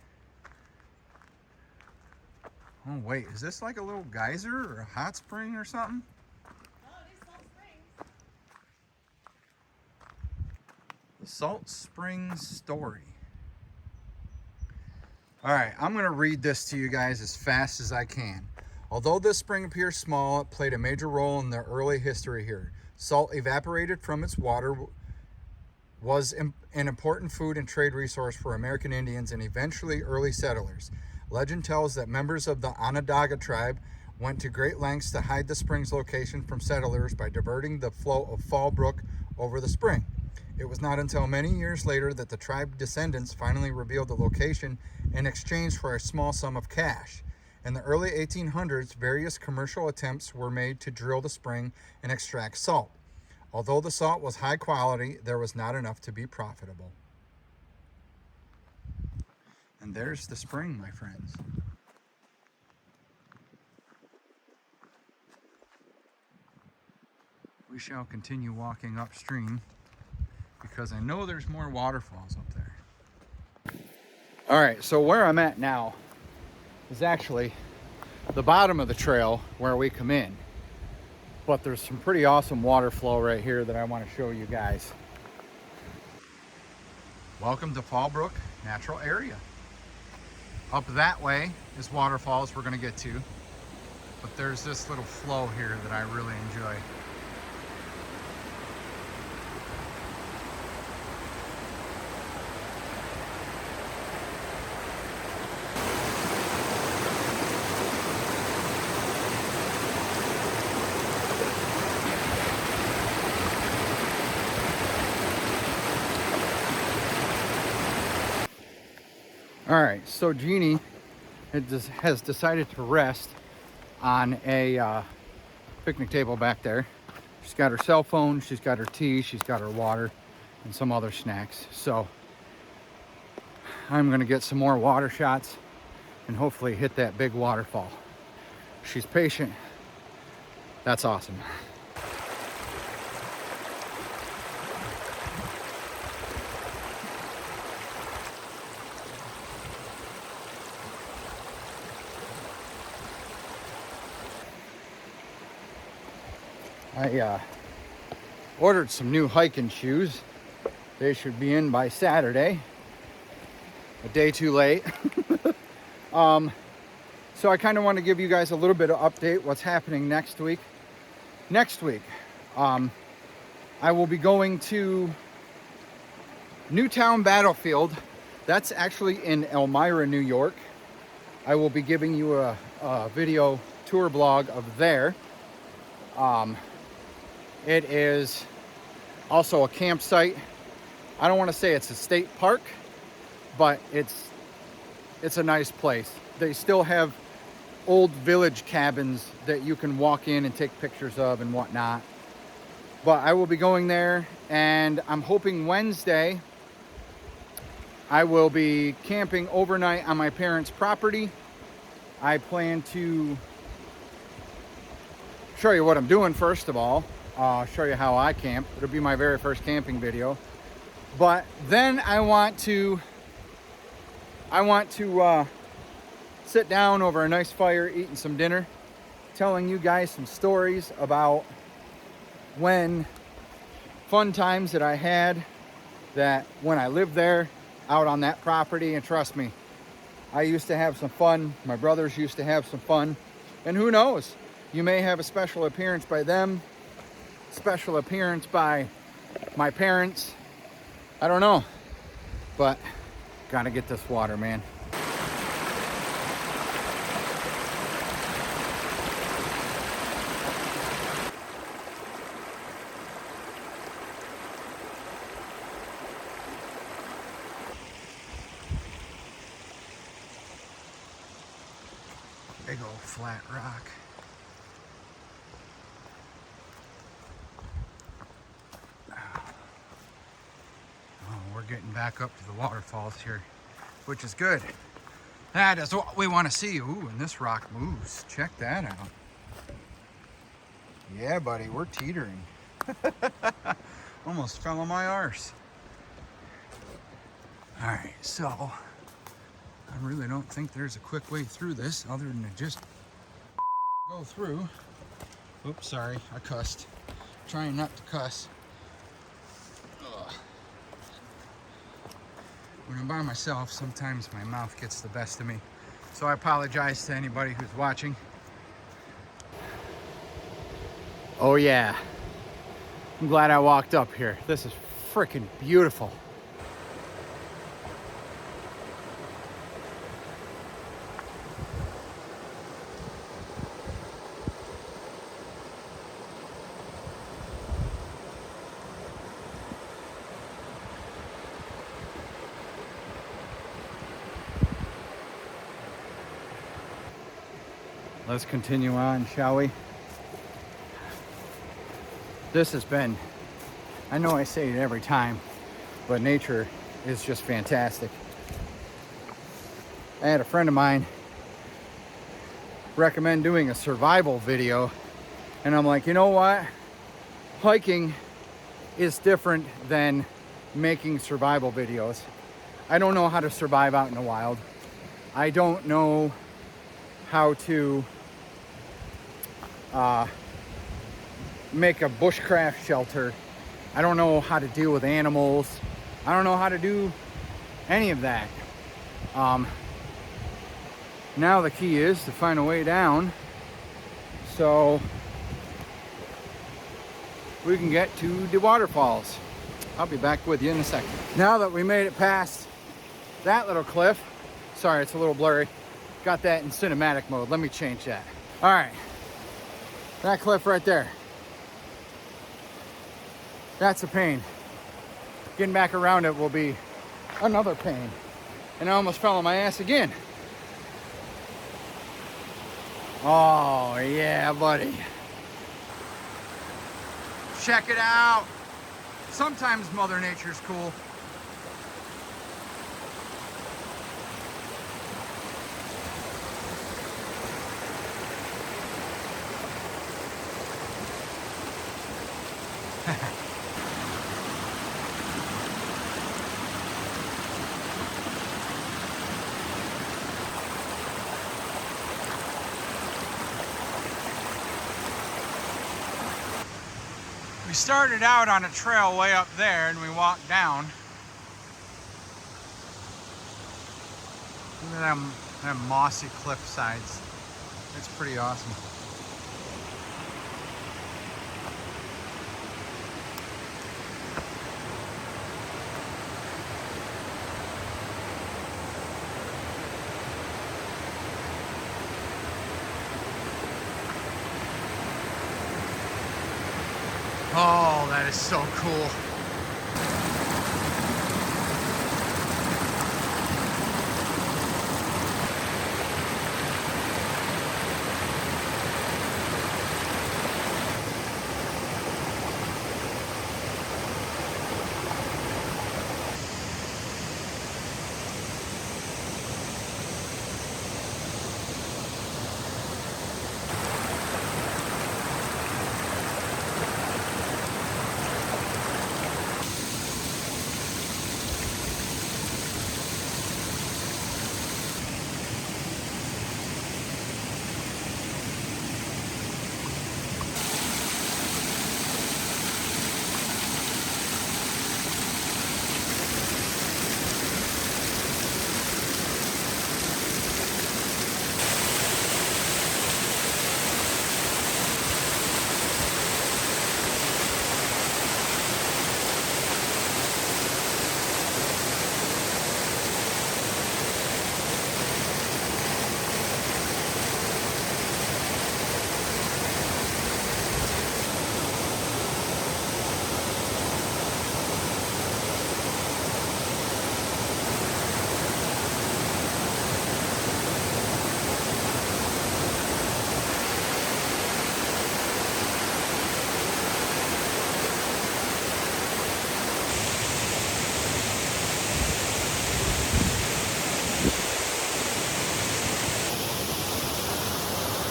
Oh, wait. Is this like a little geyser or a hot spring or something? The Salt Springs Story. All right, I'm going to read this to you guys as fast as I can. Although this spring appears small, it played a major role in the early history here. Salt evaporated from its water was an important food and trade resource for American Indians and eventually early settlers. Legend tells that members of the Onondaga tribe went to great lengths to hide the spring's location from settlers by diverting the flow of Fall Brook over the spring. It was not until many years later that the tribe descendants finally revealed the location in exchange for a small sum of cash. In the early 1800s, various commercial attempts were made to drill the spring and extract salt. Although the salt was high quality, there was not enough to be profitable. And there's the spring, my friends. We shall continue walking upstream because I know there's more waterfalls up there. All right, so where I'm at now is actually the bottom of the trail where we come in. But there's some pretty awesome water flow right here that I want to show you guys. Welcome to Fallbrook Natural Area. Up that way is waterfalls we're going to get to. But there's this little flow here that I really enjoy. All right, so Jeannie has decided to rest on a picnic table back there. She's got her cell phone, she's got her tea, she's got her water, and some other snacks. So I'm gonna get some more water shots and hopefully hit that big waterfall. She's patient. That's awesome. I ordered some new hiking shoes. They should be in by Saturday. A day too late. So I kind of want to give you guys a little bit of update what's happening next week. Next week, I will be going to Newtown Battlefield. That's actually in Elmira, New York. I will be giving you a video tour blog of there. It is also a campsite. I don't want to say it's a state park, but it's a nice place. They still have old village cabins that you can walk in and take pictures of and whatnot. But I will be going there, and I'm hoping Wednesday I will be camping overnight on my parents' property. I plan to show you what I'm doing first of all. Show you how I camp. It'll be my very first camping video. But then I want to sit down over a nice fire, eating some dinner, telling you guys some stories about fun times that I had that when I lived there out on that property. And trust me, I used to have some fun. My brothers used to have some fun. And who knows? You may have a special appearance by them, special appearance by my parents. I don't know, but gotta get this water, man. Big old flat rock. We're getting back up to the waterfalls here, which is good. That is what we want to see. Ooh, and this rock moves. Check that out. Yeah, buddy, we're teetering. Almost fell on my arse. All right, so I really don't think there's a quick way through this other than to just go through. Oops, sorry, I cussed. Trying not to cuss. Ugh. When I'm by myself, sometimes my mouth gets the best of me. So I apologize to anybody who's watching. Oh yeah, I'm glad I walked up here. This is freaking beautiful. Let's continue on, shall we? This has been, I know I say it every time, but nature is just fantastic. I had a friend of mine recommend doing a survival video, and I'm like, you know what? Hiking is different than making survival videos. I don't know how to survive out in the wild. I don't know how to make a bushcraft shelter. I don't know how to deal with animals. I don't know how to do any of that. Now the key is to find a way down so we can get to the waterfalls. I'll be back with you in a second. Now that we made it past that little cliff, sorry, it's a little blurry. Got that in cinematic mode. Let me change that. All right, that cliff right there. That's a pain. Getting back around it will be another pain. And I almost fell on my ass again. Oh yeah, buddy. Check it out. Sometimes Mother Nature's cool. We started out on a trail way up there and we walked down. Look at them mossy cliff sides. It's pretty awesome. Oh, that is so cool.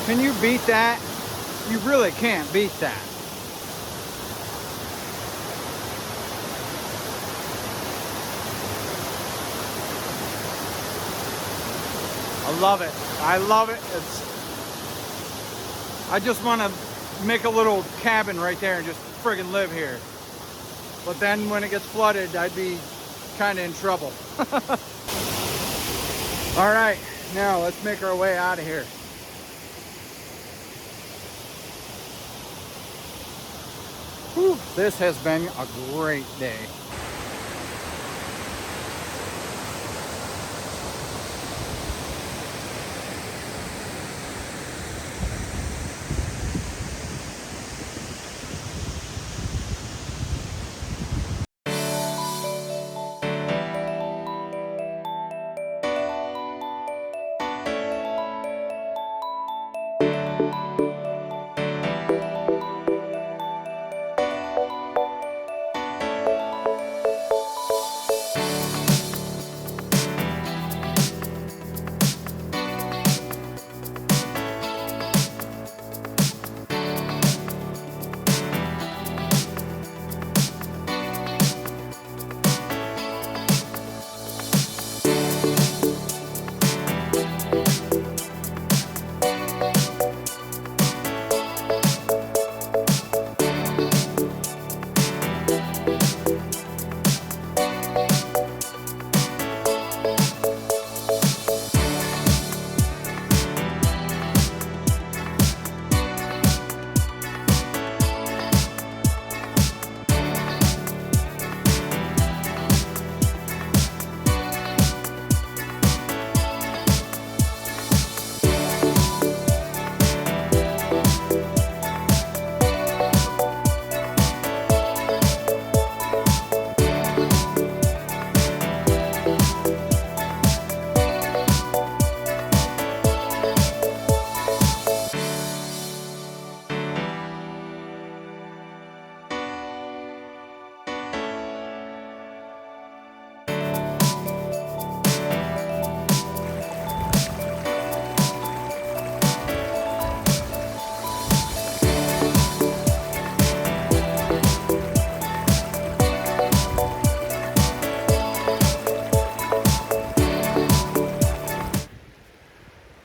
Can you beat that? You really can't beat that. I love it. I love it. I just want to make a little cabin right there and just friggin' live here. But then when it gets flooded, I'd be kind of in trouble. All right, now let's make our way out of here. Whew, this has been a great day.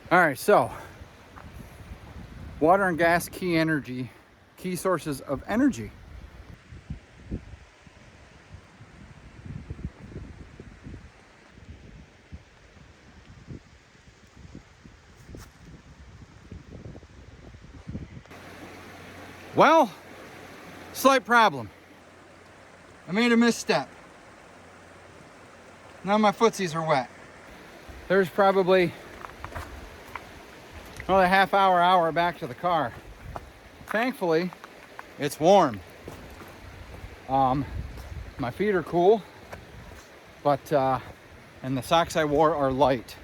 All right, so water and gas, key sources of energy. Well, slight problem. I made a misstep. Now my footsies are wet. There's probably another half hour back to the car. Thankfully, it's warm. My feet are cool, but and the socks I wore are light.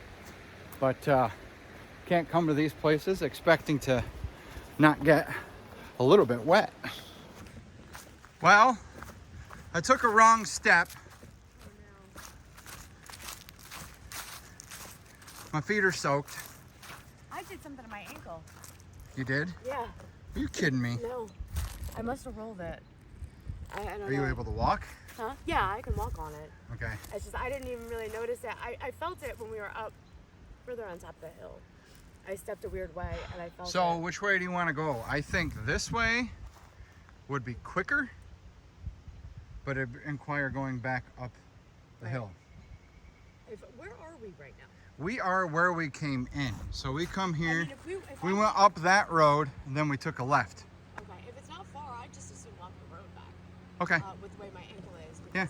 But can't come to these places expecting to not get a little bit wet. Well, I took a wrong step. Oh, no. My feet are soaked. I did something to my ankle. You did? Yeah. Are you kidding me? No. I must have rolled it. I don't know. Are you able to walk? Huh? Yeah, I can walk on it. Okay. It's just I didn't even really notice it. I felt it when we were up further on top of the hill. I stepped a weird way and I felt So it. which way do you want to go? I think this way would be quicker, but it'd require going back up the hill. Where are we right now? We are where we came in. So we come here, I mean, if we went up that road, and then we took a left. Okay, if it's not far, I just assume walk the road back. Okay. With the way my ankle is. Yeah.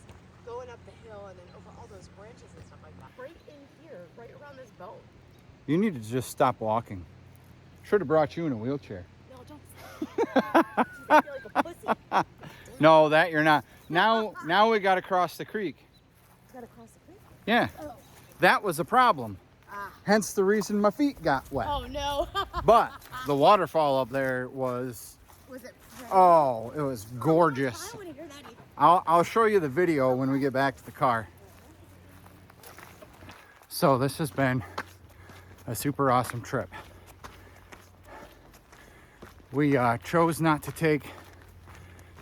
Going up the hill and then over all those branches and stuff like that. Right in here, right around this boat. You need to just stop walking. Should have brought you in a wheelchair. No, don't. I feel like a pussy. No, that you're not. Now we got to cross the creek. Gotta cross the creek. Yeah. Oh. That was a problem. Ah. Hence the reason my feet got wet. Oh no. But the waterfall up there was, Was it? oh, it was gorgeous. I want to hear that either. I'll show you the video when we get back to the car. So this has been a super awesome trip. We chose not to take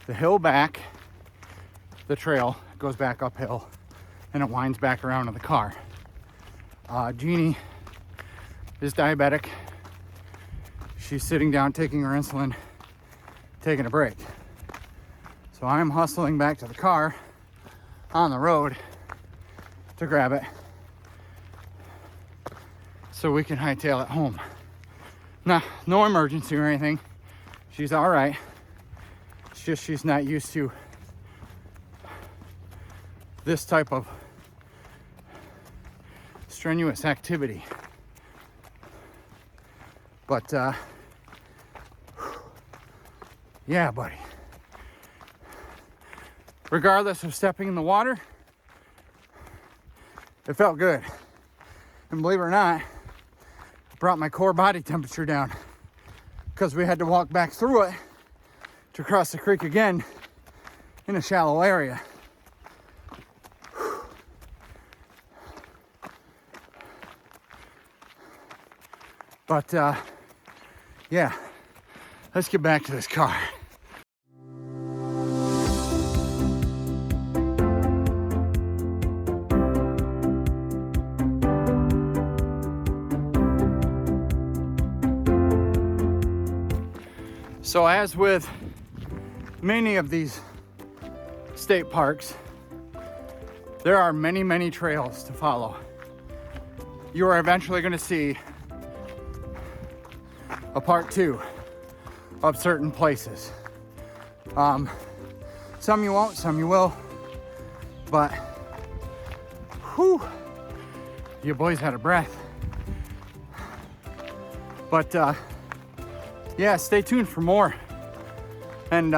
the hill back. The trail goes back uphill and it winds back around to the car. Jeannie is diabetic. She's sitting down taking her insulin, taking a break. So I'm hustling back to the car on the road to grab it so we can hightail it home. Nah, no emergency or anything. She's all right. It's just she's not used to this type of strenuous activity. But yeah, buddy. Regardless of stepping in the water, it felt good. And believe it or not, it brought my core body temperature down because we had to walk back through it to cross the creek again in a shallow area. But yeah, let's get back to this car. So as with many of these state parks, there are many, many trails to follow. You are eventually going to see a part 2 of certain places. Some you won't, some you will, but whew, you boys had a breath. But yeah, stay tuned for more. And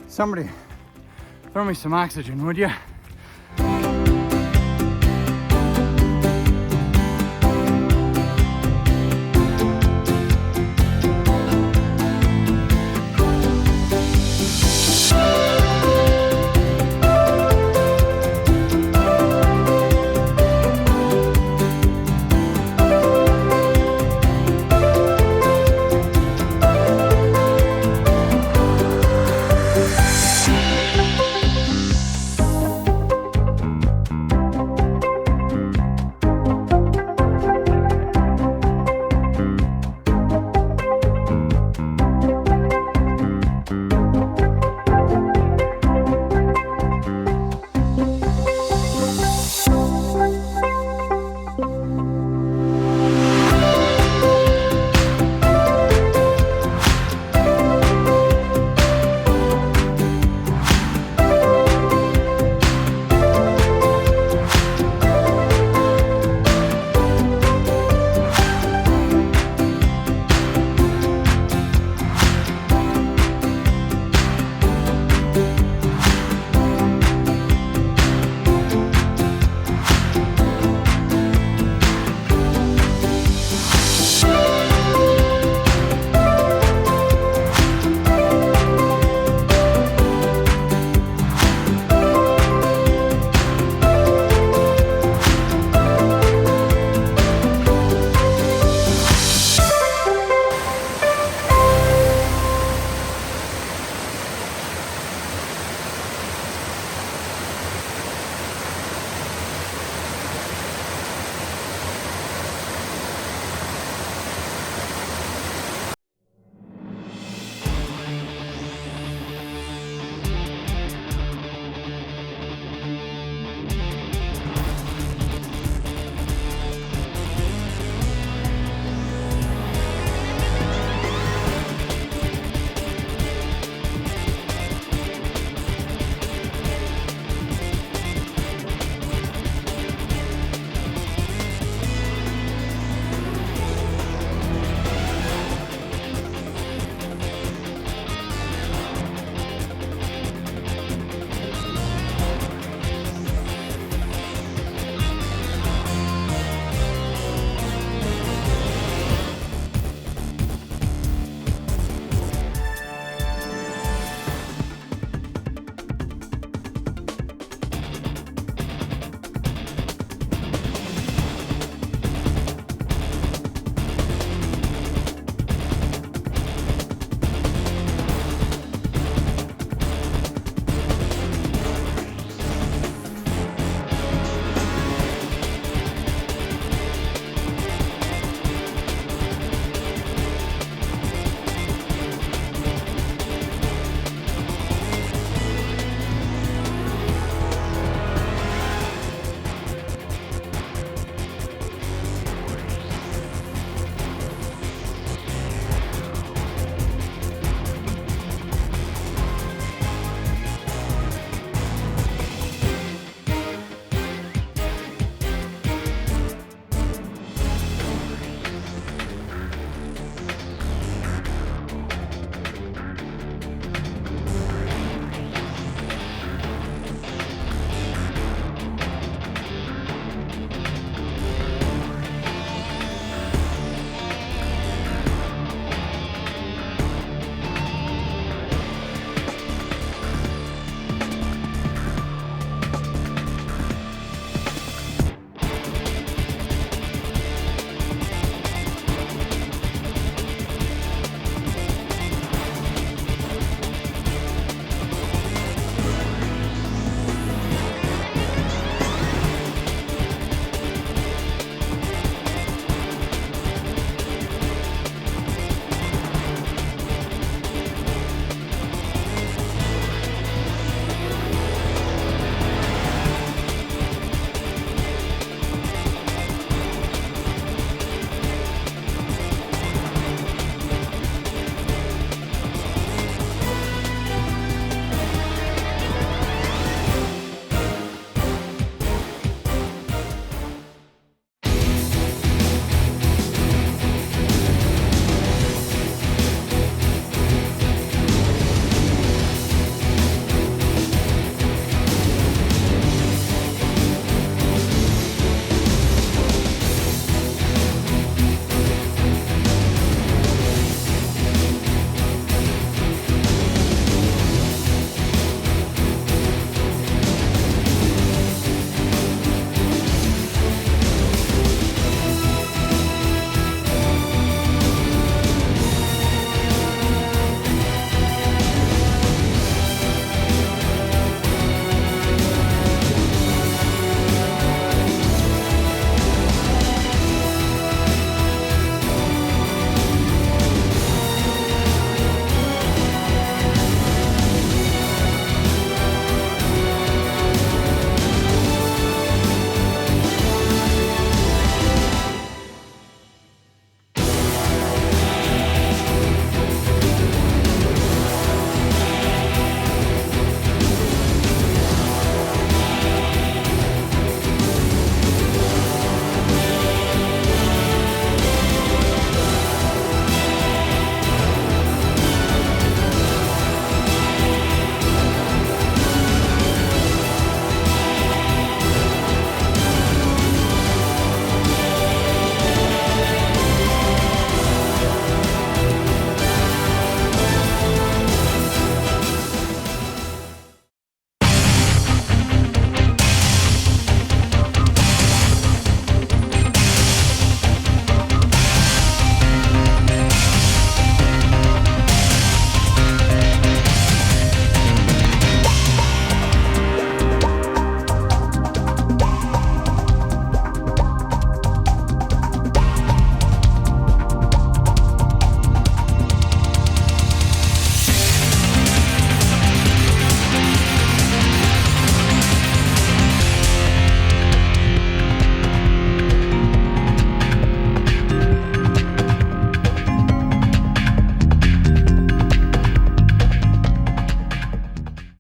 somebody throw me some oxygen, would ya?